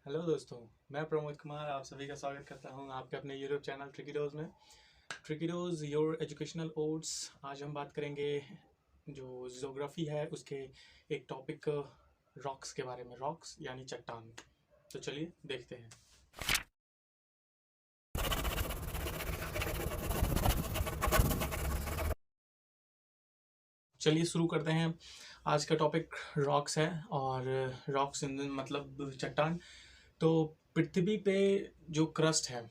Hello दोस्तों, मैं प्रमोद कुमार आप सभी का स्वागत करता हूं आपके अपने यूट्यूब चैनल ट्रिकीडोज में। ट्रिकीडोज योर एजुकेशनल ओट्स। आज हम बात करेंगे जो ज्योग्राफी है उसके एक टॉपिक रॉक्स के बारे में। रॉक्स यानी चट्टान। तो चलिए देखते हैं। चलिए शुरू करते हैं। आज का टॉपिक रॉक्स है और रॉक्स मतलब चट्टान। तो पृथ्वी पे जो क्रस्ट है,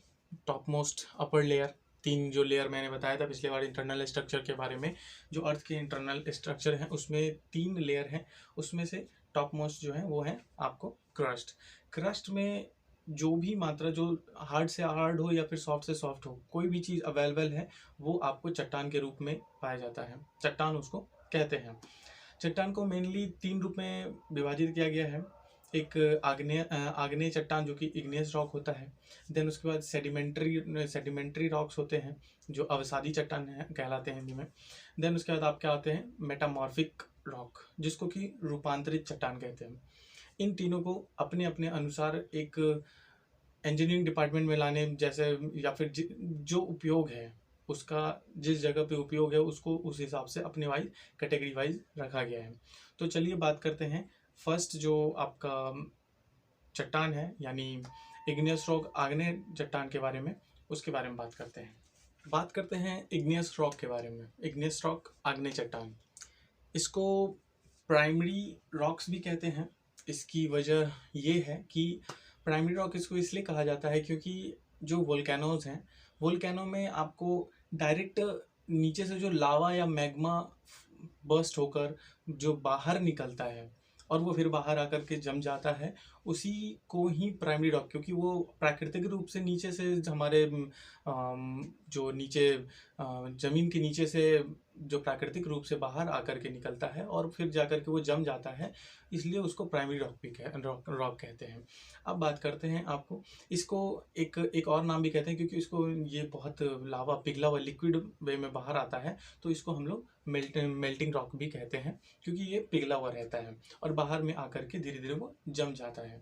टॉप मोस्ट अपर लेयर, तीन जो लेयर मैंने बताया था पिछले बार इंटरनल स्ट्रक्चर के बारे में। जो अर्थ के इंटरनल स्ट्रक्चर है उसमें तीन लेयर हैं, उसमें से टॉप मोस्ट जो है वो है आपको क्रस्ट। क्रस्ट में जो भी मात्रा, जो हार्ड से हार्ड हो या फिर सॉफ्ट से सॉफ्ट हो, कोई भी चीज़ अवेलेबल है वो आपको चट्टान के रूप में पाया जाता है। चट्टान उसको कहते हैं। चट्टान को मेनली तीन रूप में विभाजित किया गया है। एक आग्नेय चट्टान जो कि इग्नियस रॉक होता है। देन उसके बाद सेडिमेंट्री रॉक्स होते हैं जो अवसादी चट्टान कहलाते हैं हिंदी में। देन उसके बाद आपके आते हैं मेटामॉर्फिक रॉक जिसको कि रूपांतरित चट्टान कहते हैं। इन तीनों को अपने अपने अनुसार एक इंजीनियरिंग डिपार्टमेंट में लाने जैसे, या फिर जो उपयोग है उसका, जिस जगह पे उपयोग है उसको उस हिसाब से अपने वाइज कैटेगरी वाइज रखा गया है। तो चलिए बात करते हैं फर्स्ट जो आपका चट्टान है यानी इग्नियस रॉक आग्नेय चट्टान के बारे में, उसके बारे में बात करते हैं इग्नियस रॉक के बारे में। इग्नियस रॉक आग्नेय चट्टान, इसको प्राइमरी रॉक्स भी कहते हैं। इसकी वजह ये है कि प्राइमरी रॉक इसको इसलिए कहा जाता है क्योंकि जो वोल्केनोज हैं, वोल्केनो में आपको डायरेक्ट नीचे से जो लावा या मैग्मा बर्स्ट होकर जो बाहर निकलता है और वो फिर बाहर आकर के जम जाता है, उसी को ही प्राइमरी रॉक, क्योंकि वो प्राकृतिक रूप से नीचे से हमारे जो नीचे ज़मीन के नीचे से जो प्राकृतिक रूप से बाहर आकर के निकलता है और फिर जाकर के वो जम जाता है, इसलिए उसको प्राइमरी रॉक कहते हैं। अब बात करते हैं आपको, इसको एक और नाम भी कहते हैं क्योंकि इसको ये बहुत लावा पिघला हुआ लिक्विड वे में बाहर आता है, तो इसको हम लोग मेल्टिंग रॉक भी कहते हैं क्योंकि ये पिघला हुआ रहता है और बाहर में आकर के धीरे धीरे वो जम जाता है।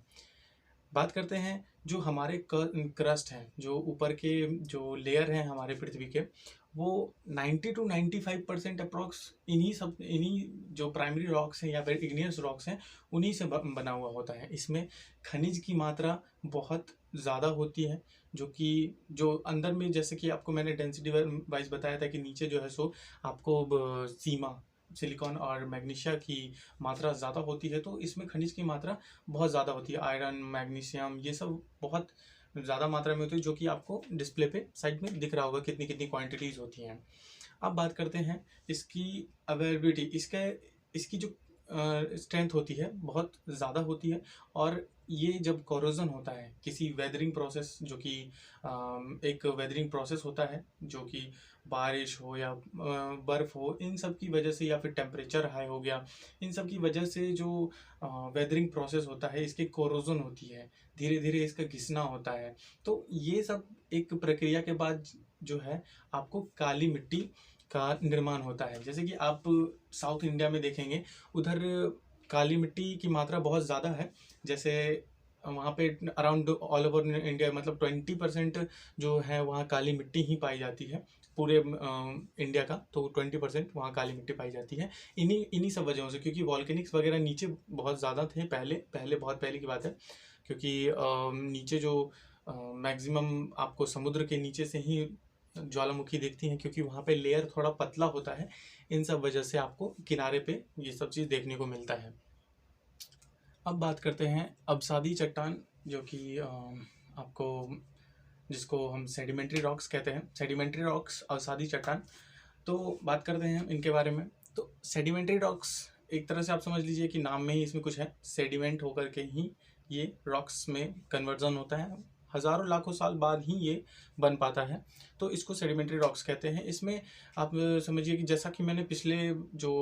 बात करते हैं जो हमारे क्रस्ट हैं, जो ऊपर के जो लेयर हैं हमारे पृथ्वी के, वो 90 to 95% अप्रॉक्स इन्हीं जो प्राइमरी रॉक्स हैं या फिर इग्नियस रॉक्स हैं उन्हीं से बना हुआ होता है। इसमें खनिज की मात्रा बहुत ज़्यादा होती है, जो कि जो अंदर में, जैसे कि आपको मैंने डेंसिटी वाइज बताया था कि नीचे जो है सो आपको सीमा सिलिकॉन और मैग्नीशिया की मात्रा ज़्यादा होती है, तो इसमें खनिज की मात्रा बहुत ज़्यादा होती है। आयरन, मैग्नीशियम, ये सब बहुत ज़्यादा मात्रा में होती है, जो कि आपको डिस्प्ले पे साइड में दिख रहा होगा कितनी कितनी क्वांटिटीज़ होती हैं। अब बात करते हैं इसकी अवेलेबिलिटी। इसकी जो स्ट्रेंथ होती है बहुत ज़्यादा होती है, और ये जब कोरोजन होता है किसी वेदरिंग प्रोसेस, जो कि एक वेदरिंग प्रोसेस होता है, जो कि बारिश हो या बर्फ़ हो, इन सब की वजह से, या फिर टेम्परेचर हाई हो गया, इन सब की वजह से जो वेदरिंग प्रोसेस होता है इसकी कोरोजन होती है, धीरे धीरे इसका घिसना होता है। तो ये सब एक प्रक्रिया के बाद जो है आपको काली मिट्टी का निर्माण होता है। जैसे कि आप साउथ इंडिया में देखेंगे, उधर काली मिट्टी की मात्रा बहुत ज़्यादा है। जैसे वहाँ पे अराउंड ऑल ओवर इंडिया मतलब 20% जो है वहाँ काली मिट्टी ही पाई जाती है पूरे इंडिया का। तो 20% वहाँ काली मिट्टी पाई जाती है इन्हीं सब वजहों से, क्योंकि वॉल्केनिक्स वगैरह नीचे बहुत ज़्यादा थे पहले बहुत पहले की बात है। क्योंकि नीचे जो मैक्सिमम आपको समुद्र के नीचे से ही ज्वालामुखी दिखती हैं, क्योंकि वहाँ पे लेयर थोड़ा पतला होता है। इन सब वजह से आपको किनारे पे ये सब चीज़ देखने को मिलता है। अब बात करते हैं अवसादी चट्टान, जो कि आपको, जिसको हम सेडिमेंट्री रॉक्स कहते हैं। सेडिमेंट्री रॉक्स, अवसादी चट्टान। तो बात करते हैं इनके बारे में। तो सेडिमेंट्री रॉक्स एक तरह से आप समझ लीजिए कि नाम में ही इसमें कुछ है, सेडिमेंट होकर के ही ये रॉक्स में कन्वर्जन होता है, हज़ारों लाखों साल बाद ही ये बन पाता है, तो इसको सेडिमेंट्री रॉक्स कहते हैं। इसमें आप समझिए कि जैसा कि मैंने पिछले जो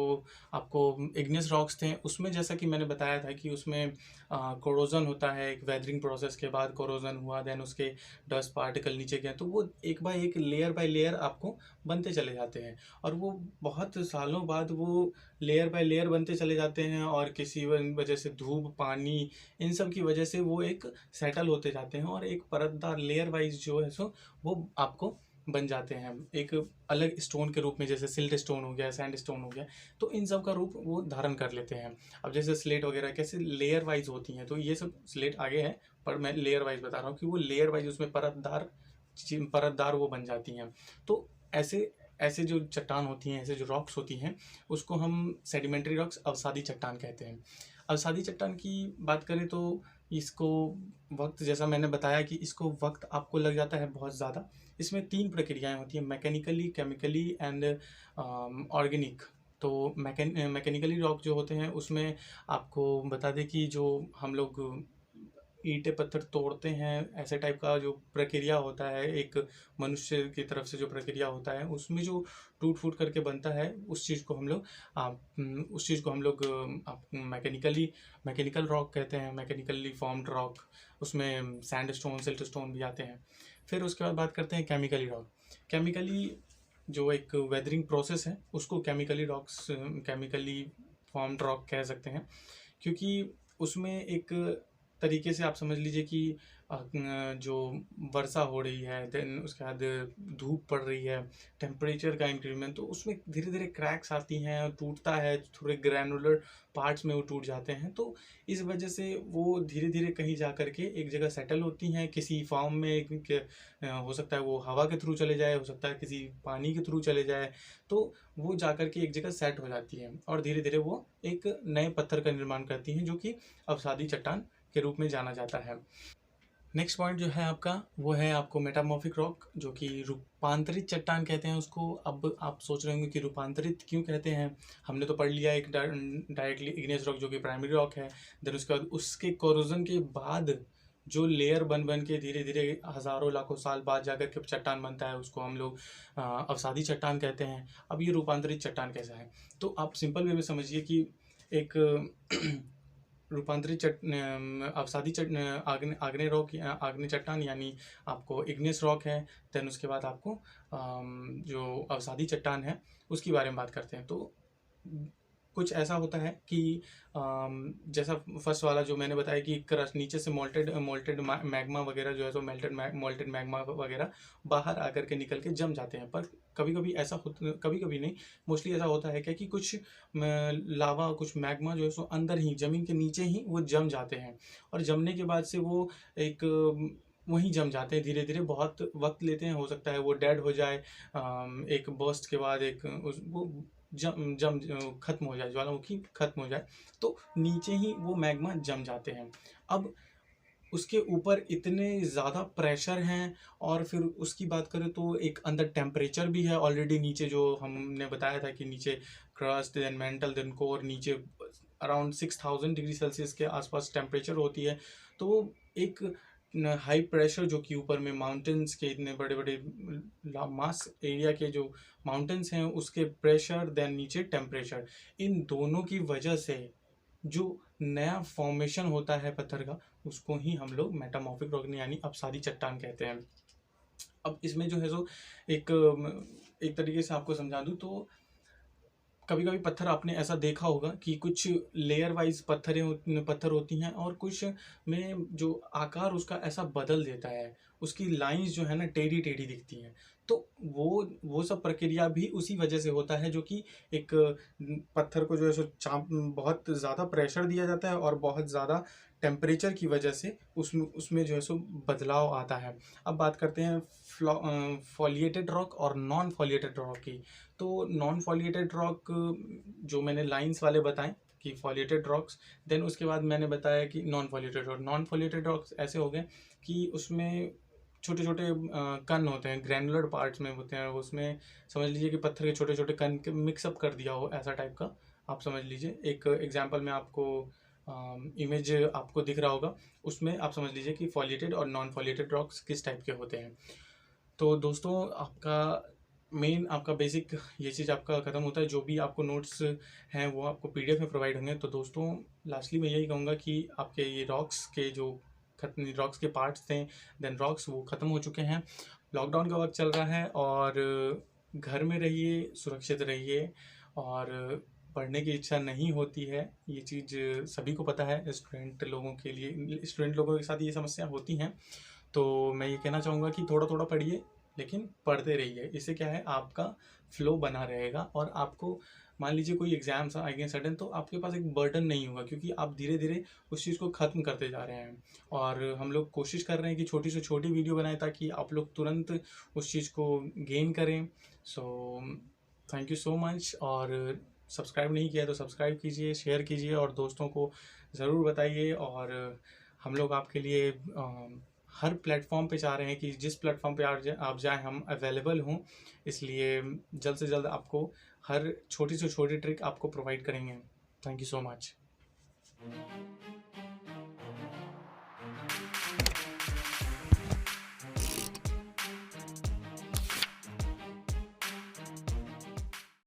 आपको इग्नियस रॉक्स थे उसमें जैसा कि मैंने बताया था कि उसमें कोरोजन होता है, एक वेदरिंग प्रोसेस के बाद कोरोजन हुआ, देन उसके डस्ट पार्टिकल नीचे गए, तो वो एक बाय लेयर आपको बनते चले जाते हैं, और वो बहुत सालों बाद वो लेयर बाय लेयर बनते चले जाते हैं और किसी वजह से धूप, पानी, इन सब की वजह से वो एक सेटल होते जाते हैं और एक परतदार लेयर वाइज जो है सो वो आपको बन जाते हैं एक अलग स्टोन के रूप में, जैसे सिल्ट स्टोन हो गया, सैंड स्टोन हो गया, तो इन सब का रूप वो धारण कर लेते हैं। अब जैसे स्लेट वगैरह कैसे लेयर वाइज होती हैं, तो ये सब स्लेट आगे है, पर मैं लेयर वाइज बता रहा हूँ कि वो लेयर वाइज उसमें परतदार वो बन जाती हैं। तो ऐसे ऐसे जो चट्टान होती हैं, ऐसे जो रॉक्स होती हैं, उसको हम सेडिमेंट्री रॉक्स, अवसादी चट्टान कहते हैं। अवसादी चट्टान की बात करें तो इसको वक्त, जैसा मैंने बताया कि इसको वक्त आपको लग जाता है बहुत ज़्यादा। इसमें 3 प्रक्रियाएं होती हैं, मैकेनिकली, केमिकली एंड ऑर्गेनिक। तो मैकेनिकली रॉक जो होते हैं उसमें आपको बता दें कि जो हम लोग ईंटें पत्थर तोड़ते हैं, ऐसे टाइप का जो प्रक्रिया होता है, एक मनुष्य की तरफ से जो प्रक्रिया होता है, उसमें जो टूट फूट करके बनता है, उस चीज़ को हम लोग मैकेनिकल रॉक कहते हैं, मैकेनिकली फॉर्म्ड रॉक। उसमें सैंड स्टोन, सिल्ट स्टोन भी आते हैं। फिर उसके बाद बात करते हैं केमिकली रॉक। केमिकली जो एक वेदरिंग प्रोसेस है, उसको केमिकली फॉर्म्ड रॉक कह सकते हैं, क्योंकि उसमें एक तरीके से आप समझ लीजिए कि जो वर्षा हो रही है, देन उसके बाद धूप पड़ रही है, टेम्परेचर का इंक्रीमेंट, तो उसमें धीरे धीरे क्रैक्स आती हैं, टूटता है, थोड़े ग्रैनुलर पार्ट्स में वो टूट जाते हैं। तो इस वजह से वो धीरे धीरे कहीं जा करके एक जगह सेटल होती हैं, किसी फॉर्म में हो सकता है वो हवा के थ्रू चले जाए, हो सकता है किसी पानी के थ्रू चले जाए, तो वो जा करके एक जगह सेट हो जाती है और धीरे धीरे वो एक नए पत्थर का निर्माण करती हैं, जो कि अवसादी चट्टान के रूप में जाना जाता है। नेक्स्ट पॉइंट जो है आपका, वो है आपको मेटामॉर्फिक रॉक, जो कि रूपांतरित चट्टान कहते हैं उसको। अब आप सोच रहे होंगे कि रूपांतरित क्यों कहते हैं। हमने तो पढ़ लिया एक डायरेक्टली इग्नियस रॉक जो कि प्राइमरी रॉक है, देन उसके बाद उसके कोरोजन के बाद जो लेयर बन बन के धीरे धीरे हज़ारों लाखों साल बाद जाकर के चट्टान बनता है, उसको हम लोग अवसादी चट्टान कहते हैं। अब ये रूपांतरित चट्टान कैसा है, तो आप सिंपल वे में समझिए कि एक रूपांतरित अवसादी आग्नेय रॉक, आग्नेय चट्टान यानी आपको इग्नियस रॉक है। देन उसके बाद आपको जो अवसादी चट्टान है उसकी बारे में बात करते हैं। तो कुछ ऐसा होता है कि जैसा फर्स्ट वाला जो मैंने बताया कि क्रस्ट नीचे से मोल्टेड मैग्मा वगैरह जो है, तो मोल्टेड मैग्मा वगैरह बाहर आकर के निकल के जम जाते हैं। पर कभी कभी ऐसा होता, कभी कभी नहीं, मोस्टली ऐसा होता है क्या कि कुछ लावा, कुछ मैग्मा जो है सो अंदर ही ज़मीन के नीचे ही वो जम जाते हैं, और जमने के बाद से वो एक वहीं जम जाते हैं। धीरे धीरे बहुत वक्त लेते हैं, हो सकता है वो डेड हो जाए, एक बर्स्ट के बाद एक वो जम जम खत्म हो जाए, ज्वालामुखी खत्म हो जाए, तो नीचे ही वो मैग्मा जम जाते हैं। अब उसके ऊपर इतने ज़्यादा प्रेशर हैं, और फिर उसकी बात करें तो एक अंदर टेम्परेचर भी है ऑलरेडी नीचे, जो हमने बताया था कि नीचे crust, then mantle, then core, नीचे अराउंड 6000 डिग्री सेल्सियस के आसपास टेम्परेचर होती है। तो एक हाई प्रेशर जो कि ऊपर में माउंटेन्स के इतने बड़े बड़े मास एरिया के जो माउंटेन्स हैं उसके प्रेशर, देन नीचे टेम्परेचर, इन दोनों की वजह से जो नया फॉर्मेशन होता है पत्थर का, उसको ही हम लोग मेटामॉर्फिक रॉक यानी अपसादी चट्टान कहते हैं। अब इसमें जो है सो एक तरीके से आपको समझा दूं तो कभी कभी पत्थर आपने ऐसा देखा होगा कि कुछ लेयर वाइज पत्थर होती हैं, और कुछ में जो आकार उसका ऐसा बदल देता है, उसकी लाइंस जो है ना टेढ़ी टेढ़ी दिखती हैं। तो वो सब प्रक्रिया भी उसी वजह से होता है, जो कि एक पत्थर को जो है सो चाप बहुत ज़्यादा प्रेशर दिया जाता है, और बहुत ज़्यादा टेम्परेचर की वजह से उसमें जो है सो बदलाव आता है। अब बात करते हैं फॉलिएटेड रॉक और नॉन फॉलिएटेड रॉक की। तो नॉन फॉलिएटेड रॉक जो मैंने लाइंस वाले बताएं कि फॉलिएटेड रॉक्स, देन उसके बाद मैंने बताया कि नॉन फॉलिएटेड रॉक्स ऐसे हो गए कि उसमें छोटे छोटे कण होते हैं, ग्रैनुलर पार्ट्स में होते हैं, उसमें समझ लीजिए कि पत्थर के छोटे छोटे कण के मिक्सअप कर दिया हो, ऐसा टाइप का आप समझ लीजिए। एक एग्जांपल में आपको इमेज आपको दिख रहा होगा, उसमें आप समझ लीजिए कि फॉलिएटेड और नॉन फॉलिएटेड रॉक्स किस टाइप के होते हैं। तो दोस्तों आपका बेसिक ये चीज़ आपका ख़त्म होता है। जो भी आपको नोट्स हैं वो आपको पीडीएफ में प्रोवाइड होंगे। तो दोस्तों लास्टली मैं यही कहूँगा कि आपके ये रॉक्स के पार्ट्स थे, देन रॉक्स वो ख़त्म हो चुके हैं। लॉकडाउन का वक्त चल रहा है, और घर में रहिए, सुरक्षित रहिए, और पढ़ने की इच्छा नहीं होती है, ये चीज़ सभी को पता है। स्टूडेंट लोगों के लिए, स्टूडेंट लोगों के साथ ये समस्या होती हैं। तो मैं ये कहना चाहूँगा कि थोड़ा थोड़ा पढ़िए, लेकिन पढ़ते रहिए। इससे क्या है, आपका फ्लो बना रहेगा और आपको मान लीजिए कोई एग्जाम्स आ गए सडन, तो आपके पास एक बर्डन नहीं होगा, क्योंकि आप धीरे धीरे उस चीज़ को ख़त्म करते जा रहे हैं। और हम लोग कोशिश कर रहे हैं कि छोटी से छोटी वीडियो बनाएं, ताकि आप लोग तुरंत उस चीज़ को गेन करें। So thank you so much. और सब्सक्राइब नहीं किया तो सब्सक्राइब कीजिए, शेयर कीजिए और दोस्तों को ज़रूर बताइए। और हम लोग आपके लिए हर प्लेटफॉर्म पे चाह रहे हैं कि जिस प्लेटफॉर्म पे आप जाएं, हम अवेलेबल हों। इसलिए जल्द से जल्द आपको हर छोटी से छोटी ट्रिक आपको प्रोवाइड करेंगे। Thank you so much.